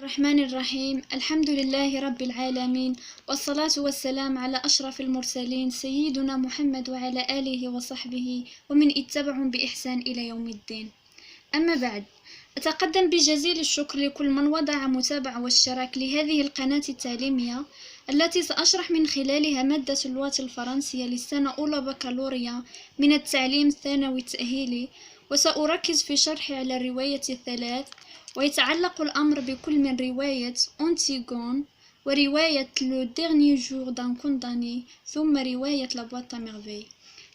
الرحمن الرحيم. الحمد لله رب العالمين، والصلاة والسلام على أشرف المرسلين سيدنا محمد وعلى آله وصحبه ومن اتبعهم بإحسان إلى يوم الدين. أما بعد، أتقدم بجزيل الشكر لكل من وضع متابعة واشتراك لهذه القناة التعليمية التي سأشرح من خلالها مادة اللغة الفرنسية للسنة أولى بكالوريا من التعليم الثانوي التأهيلي، وسأركز في شرحي على الرواية الثلاث، ويتعلق الأمر بكل من رواية أنتيغون ورواية لو ديرني جور دان كونداني ثم رواية لا بوîte à merveilles.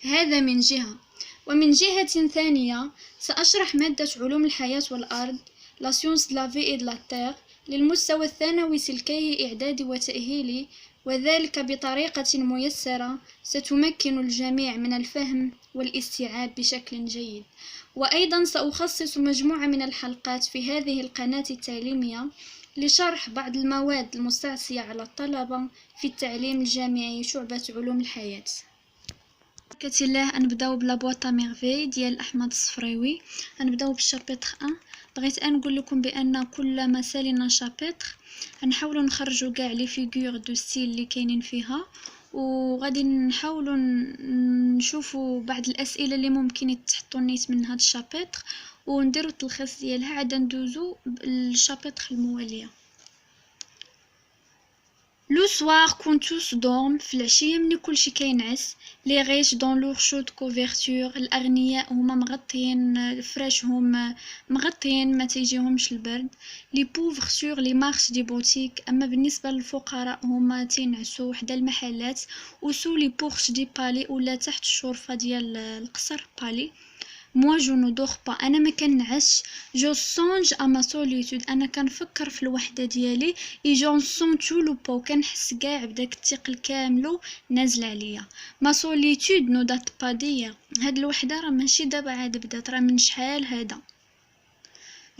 هذا من جهة، ومن جهة ثانية سأشرح مادة علوم الحياة والأرض لا سيونس دو لا في اي دو لا تير للمستوى الثانوي سلكي إعدادي وتأهيلي، وذلك بطريقة ميسرة ستمكن الجميع من الفهم والاستيعاب بشكل جيد. وأيضا سأخصص مجموعة من الحلقات في هذه القناة التعليمية لشرح بعض المواد المستعصية على الطلبة في التعليم الجامعي شعبة علوم الحياة. بركة الله نبداو بلا بوîte à merveilles ديال أحمد الصفراوي. نبداو بالشابتر 1. بغيت نقول لكم بأن كل ما سالينا شابتر نحاولوا نخرجوا كاع لي فيغور دو ستيل اللي كاينين فيها، وغادي نحاولوا نشوفوا بعض الأسئلة اللي ممكن يتحطوا نيت من هذا الشابتر ونديروا التلخيص ديالها عاد ندوزو للشابتر المواليه. لو سوار كون توس دوم، في العشيه ملي كلشي كينعس، لي ريش دون لور شود كوفرتور، الاغنياء هما مغطيين فراشهم مغطيين ما تيجيهمش البرد، لي بوفر سور لي مارش دي بوتيك، اما بالنسبه للفقراء هما تينعسوا حدا المحلات، وسو لي بورش دي بالي ولا تحت الشرفه ديال القصر بالي. moi je ne dors pas، انا ما كنعس، je songe à ma solitude، انا كنفكر في الوحده ديالي، et j'en sens tout le poids، كنحس كاع بداك الثقل كاملو نازل عليا. ما solitude ne date pas d'hier، هاد الوحده راه ماشي دابا عاد بدات، راه من شحال هذا.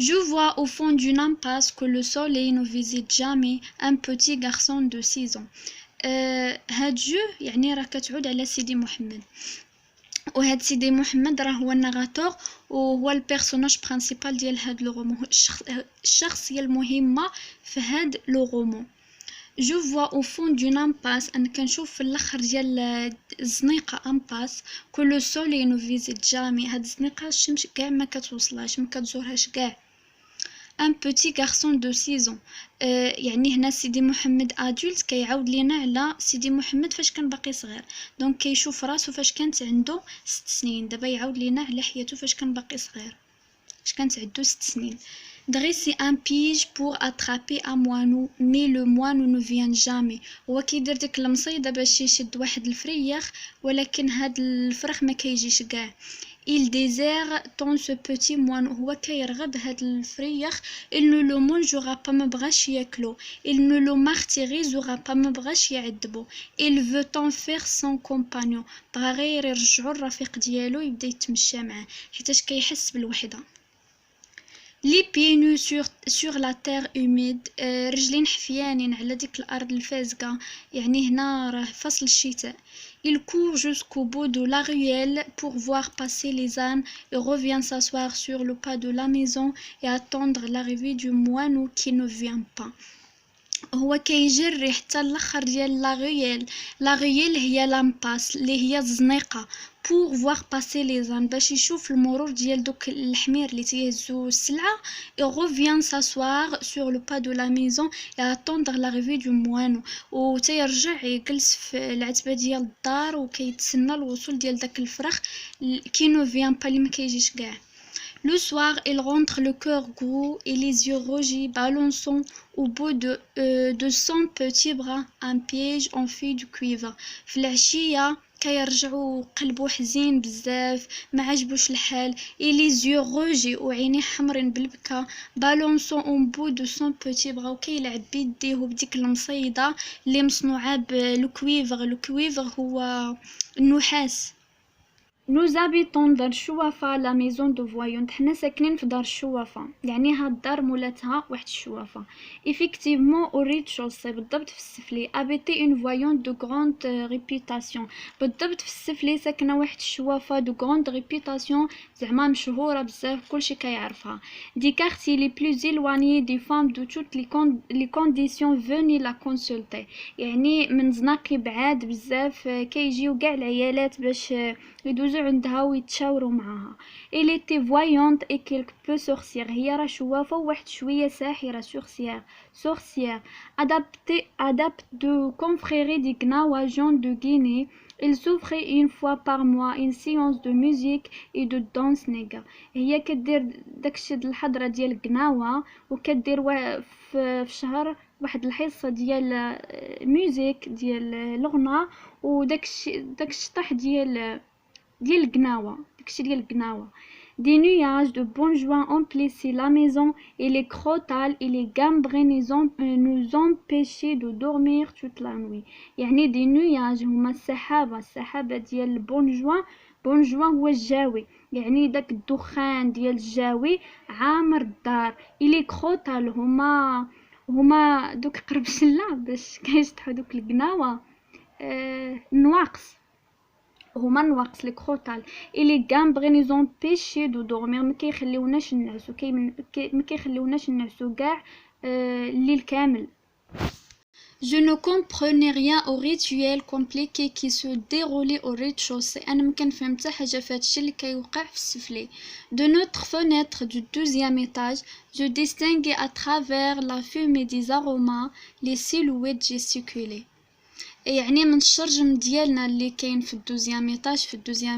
Je vois au fond d'une impasse que le soleil ne visite jamais un petit garçon de 6 ans. هاد جو يعني راه كتعود على سيدي محمد، وهاد سيدي محمد راه هو النغاتور وهو البيرسوناج برينسيبال ديال هاد لو رومون، الشخصيه المهمه في هاد لو رومون. جو فوا او فون دون امباس، انا كنشوف في الاخر ديال الزنيقه امباس، كو لو سولي نو فيزيت جامي، هاد الزنيقه الشمس كاع ما كتوصلهاش ما كتزورهاش كاع. ان بوتي غارسون دو 6 ans، يعني هنا سيدي محمد ادولت كيعاود لينا على سيدي محمد فاش كان باقي صغير، دونك كيشوف راسو فاش كانت عنده 6 سنين، دابا يعاود لينا على حياته فاش كان باقي صغير، فاش كانت عنده 6 سنين. dresser un piège pour attraper un moineau mais le moineau ne vient jamais، هو كيدير ديك المصيده باش يشد واحد الفريخ ولكن هاد الفرخ ما كيجيش كاع. il désire tant ce petit moineau، هو كيرغب هاد الفريخ، il ne le mangera pas، ما بغاش ياكلو، il ne le martyrisera pas، ما بغاش يعذبو، il veut en faire son compagnon، بغا غير يرجعو الرفيق ديالو يبدا يتمشى معاه حيتاش كيحس بالوحده. لي بيي نو سور لا تير اوميد، رجلين حفيانين على ديك الارض الفازقه، يعني هنا راه فصل الشتاء. il court jusqu'au bout de la ruelle pour voir passer les ânes et revient s'asseoir sur le pas de la maison et attendre l'arrivée du moineau qui ne vient pas. هو كيجري حتى الاخر ديال لا غيال هي لامباس اللي هي الزنيقه، pour voir passer les ânes باش يشوف المرور ديال دوك الحمير اللي تيهزوا السلعه، et revient s'asseoir sur le pas de la maison et attendre l'arrivée du moineau، وتيرجع يجلس في العتبه ديال الدار وكيتسنى الوصول ديال داك الفرخ كي نو فيان با اللي ما كيجيش كاع. Le soir, il rentre le cœur gros et les yeux rougis, balançant au bout de son petit bras un piège en fil de cuivre. في العشية كيرجعوا قلبو حزين بزاف ما عجبوش الحال، et les yeux rougis وعينيه حمرين بالبكا، balançant au bout de son petit bras وكيلعب بيديه بديك المصيدة اللي مصنوعة بالكويفر. الكويفر هو النحاس. Nous habitons دار الشوافة la maison de voyante. حنا ساكنين في دار الشوافة، يعني هاد الدار مولاتها واحد الشوافة. Effectivement au rez-de-chaussée، بالضبط في السفلي. habiter une voyante de grande réputation، بالضبط في السفلي ساكنة واحد الشوافة de grande réputation، زعما مشهورة بزاف كلشي كيعرفها. Des quartiers les plus éloignés des femmes de toutes les conditions venez la consulter، يعني من زناقي بعاد بزاف كيجيو كاع العيالات باش يدوزو عندها ويتشاوروا معاها. Elle était voyante et quelque peu sorcière، هي راه شوافة وواحد شوية ساحرة. sorcière adepte de confrérie des Gnawa de Guinée. Il s'offrait une fois par mois une séance de musique et de danse nègre. هي كدير داكشي د الحضرة ديال القناوة، وكدير في شهر واحد الحصة ديال ميوزيك ديال الغنى، وداكشي الشطح ديال القناوة، داكشي ديال القناوة. Des nuages de bon juin emplissaient la maison et les crotales et les gambrés nous empêchaient de dormir toute la nuit. يعني des nuages هما السحابة ديال بون جوان هو الجاوي، يعني داك الدخان ديال الجاوي عامر الدار. et les crotales هما دوك قربشلة باش كيشطحو دوك القناوة، نواقص هما نواقص لي كروتال. et les gambrés nous empêchaient de dormir، ما كيخليوناش نعسو كاع الليل كامل. Je ne comprenais rien au rituel compliqué qui se déroulait au rez-de-chaussée. أنا ما كنفهم حتى حاجة في هادشي اللي كيوقع في السفلي. De notre fenêtre du 12e étage, je distinguais à travers la fumée des aromas les silhouettes gesticulées. يعني من الشرجم ديالنا اللي كاين في الدوزيام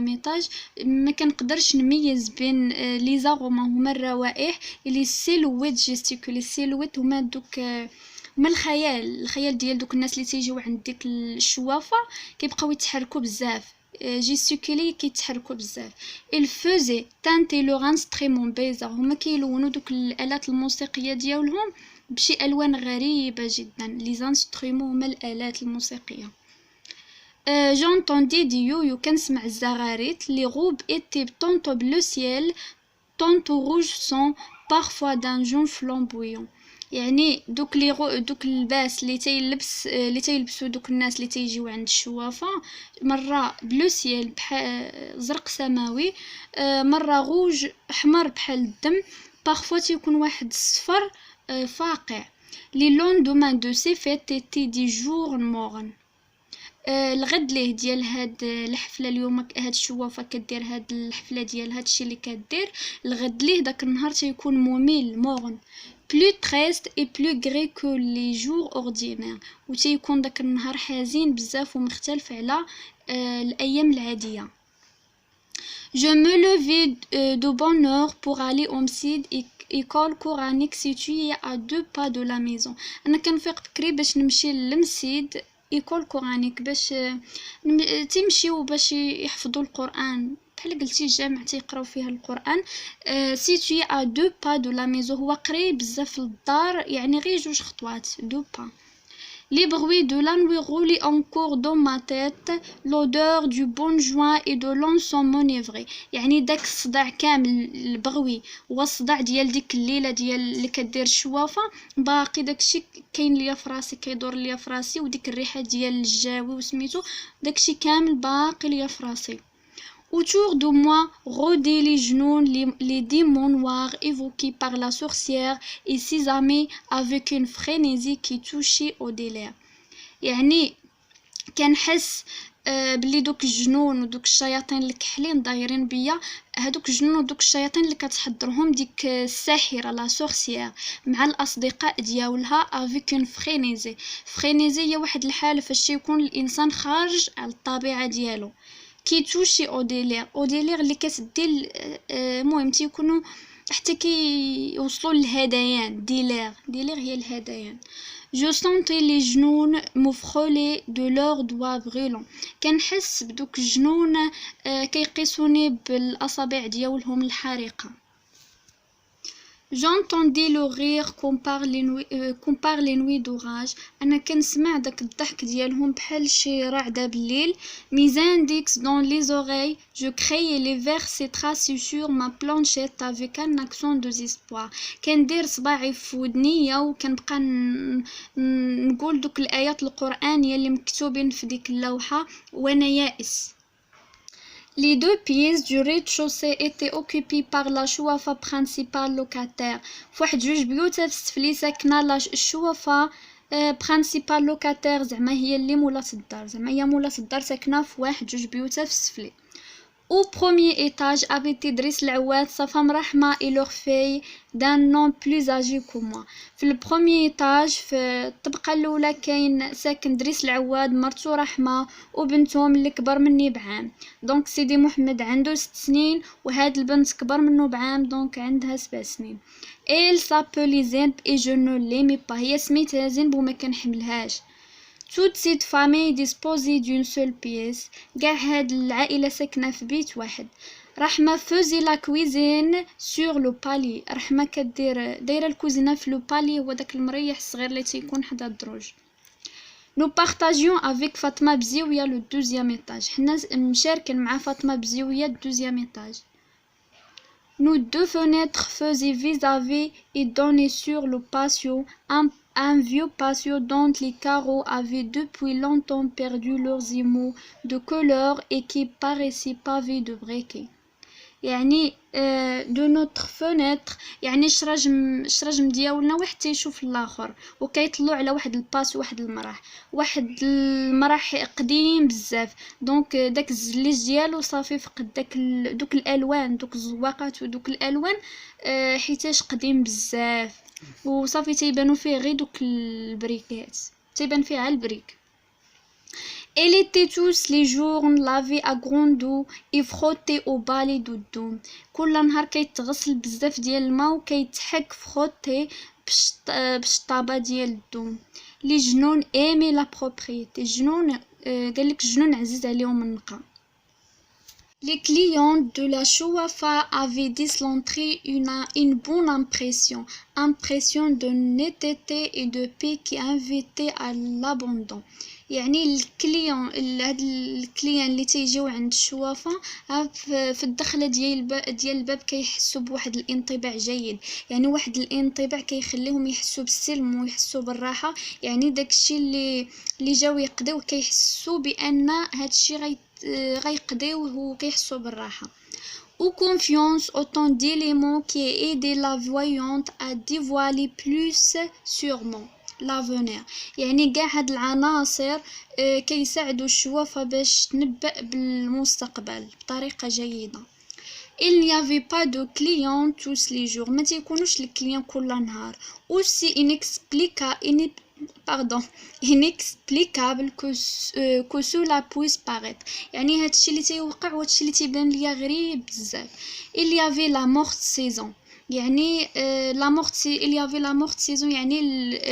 ايطاج ما كنقدرش نميز بين لي زاغوما هما الروائح لي سيلويت جيستيكولي. السيلويت هما دوك هما الخيال ديال دوك الناس اللي تيجيو عند ديك الشوافه كيبقاو يتحركوا بزاف، جيستيكولي كيتحركوا بزاف. الفوزي تانتي لو انسترومون بيزار، هما كيلونوا دوك الالات الموسيقيه ديالهم بشي الوان غريبه جدا. لي زانسترومون هما الالات الموسيقيه. j'entendais des yo-yo، كنسمع الزغاريت. les robes étaient tantôt bleu ciel tantôt rouge sang parfois d'un jaune flamboyant، يعني دوك اللباس اللي تيلبسوا دوك الناس اللي تيجيو عند الشوافه، مره بلو سيل بحال زرق سماوي، مره غوج احمر بحال الدم، parfois تيكون واحد الصفر فاقع. les lendemains de ces fêtes étaient des jours mornes. الغد ليه ديال هاد الحفله اليوم هاد الشوافه كدير هاد الحفله ديال هادشي اللي كدير، الغد ليه داك النهار تيكون ممل مورن، plus triste et plus gris que les jours ordinaires، وتيكون داك النهار حزين بزاف ومختلف على الايام العاديه. Je me levais de bonne heure pour aller au مسجد école coranique située à 2 pas de la maison. انا كنفيق بكري باش نمشي للمسجد إيكول كورانيك باش تمشيو باش يحفظوا القرآن، بحال قلتي الجامع تيقراو فيها القرآن. سيتوي ا دو با دو لا ميزو، هو قريب بزاف للدار، يعني غير 2 خطوات، دو با. Les bruits de la nuit roulaient encore dans ma tête, l'odeur du bon joint et de l'encens m'enivrait. يعني داك الصداع كامل البغوي والصداع ديال ديك الليله ديال اللي كدير الشوافه باقي داكشي كاين ليا في راسي، كيدور ليا في راسي، وديك الريحه ديال الجاوي وسميتو داكشي كامل باقي ليا في راسي. Autour de moi rôdaient les genoux, les démons noirs évoqués par la sorcière et ses amis avec une frénésie qui touchait au délire. يعني كنحس بلي دوك الجنون ودوك الشياطين الكحلين دايرين بيا، هادوك الجنون ودوك الشياطين اللي كتحضرهم ديك الساحره لا سورسيير مع الاصدقاء ديالها avec une frénésie هي واحد الحاله فاش يكون الانسان خارج على الطبيعه ديالو. كي توشي او ديلير اللي كتدي المهم تيكونوا حتى كيوصلوا للهذيان. ديلير هي الهذيان. Je sentais les genoux me frôler de leurs doigts brûlants. كنحس بدوك الجنون كيقيسوني بالاصابع ديالهم الحريقه. J'entendais le rire compare les nuits d'orage. أنا كنسمع داك الضحك ديالهم بحال شي رعدة بالليل. Mes index dans les oreilles, je créais les versets tracés sur ma planchette avec un accent de désespoir. كندير صباعي في ودنيا وكنبقى نقول دوك الآيات القرآنية اللي مكتوبين في ديك اللوحة وأنا يائس. Les deux pièces du rez-de-chaussée étaient occupées par la chouafa principale locataire. فواحد جوج بيوت في السفلي ساكنة الشوافة principale locataire زعما هي اللي مولات الدار زعما هي مولات الدار ساكنة في واحد جوج بيوت في السفلي. Au premier étage habitait Driss العواد sa femme Rahma et leur fille d'un an plus âgé que moi. في البروميي étage في الطبقة الأولى كاين ساكن دريس العواد مرتو رحمة وبنتهم اللي كبر مني بعام. دونك سيدي محمد عنده 6 سنين وهاد البنت كبر منه بعام دونك عندها 7 سنين. Elle s'appelait Zenb et je ne l'aimais pas. هي سميتها زينب وما كنحملهاش. Toute cette famille disposait d'une seule pièce. قاع هاد العائلة ساكنة في بيت واحد. رحمة faisait la cuisine sur le palier. رحمة دايرة الكوزينة في لو بالي هو داك المريح الصغير اللي تيكون حدا الدروج. Nous partagions avec Fatma بزاوية le 12e étage. حنا مشاركين مع فاطمة بزاوية deuxième étage. Nos deux fenêtres faisaient vis-à-vis et donnaient sur le patio, un vieux patio dont les carreaux avaient depuis longtemps perdu leurs émaux de couleur et qui paraissait pavé de briquets. يعني de notre fenêtre يعني الشرجم ديالنا واحد تيشوف الاخر وكيطلعوا على واحد الباس واحد المراح قديم بزاف دونك داك الزليج ديالو صافي فقد دوك الالوان دوك الزواقات ودوك الالوان حيتاش قديم بزاف وصافي تيبانو فيه غير دوك البريكات تيبان فيه على البريك. Elle était tous les jours lavée à grande eau et frottée au balai de Doum. كل نهار كيتغسل بزاف ديال الماء وكيتحك فروتي بالشطابة ديال الدوم. لي جنون ايمي لا بروبريتي جنون قالك الجنون عزيز عليهم النقا. Les clients de la Chouafa avaient décelé une bonne impression de netteté et de paix qui invitait à l'abandon. يعني هاد الكليان اللي تيجيو عند الشوافة في الدخله ديال الباب كيحسوا بواحد الانطباع جيد يعني واحد الانطباع كيخليهم يحسوا بالسلم ويحسوا بالراحه يعني داكشي اللي جاو يقضيو كيحسوا بان هادشي غيقضيوه وكيحسوا بالراحه. Ou confiance autant d'éléments qui aidaient la voyante à dévoiler plus sûrement l'avenir. يعني قاع هاد العناصر كيساعدوا الشوافة باش تنبأ بالمستقبل بطريقة جيدة. Il n'y avait pas de clients tous les jours. ما تيكونوش الكليان كل نهار. Aussi inexplicable que cela puisse paraître. يعني هادشي اللي تيوقع وهادشي اللي تيبان ليا غريب بزاف. Il y avait la morte saison. يعني il y avait la morte saison يعني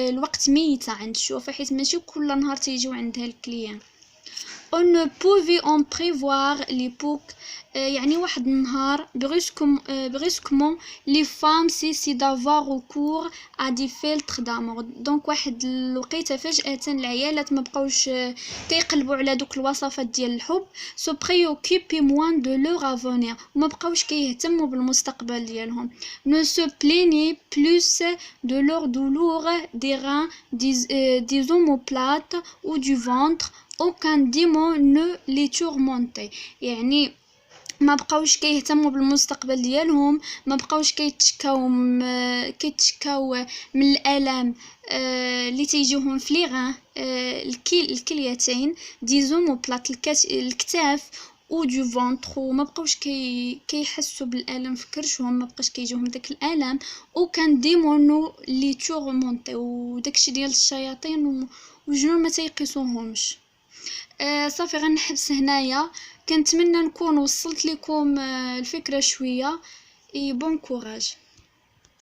الوقت ميتة عند الشوافة حيت ماشي كل نهار تيجيو عندها الكليان. On ne pouvait en prévoir l'époque. يعني واحد النهار brusquement les femmes cessaient d'avoir recours à des filtres d'amour. donc واحد الوقيته فجأة العيالات ما بقاوش كيقلبوا على دوك الوصفات ديال الحب se préoccupaient moins de leur avenir وما بقاوش كيهتموا بالمستقبل ديالهم. ne se plaignaient plus de leur douleur des reins des omoplates ou du ventre. aucun démon ne les tourmentait. يعني ما بقاوش كيهتموا بالمستقبل ديالهم ما بقاوش كيتشكاو من الالم اللي تيجيوهم في ليغان الكليتين ديزوموبلات الكتاف او دو فونتر وما بقاوش كيحسوا بالالم في كرشهم ما بقاش كيجيوهم داك الالم وكان ديمونو لي تورمونتي وداكشي ديال الشياطين وجنون ما تيقيسوهمش. صافي غنحبس هنايا كنتمنى نكون وصلت لكم الفكرة شوية. et bon courage.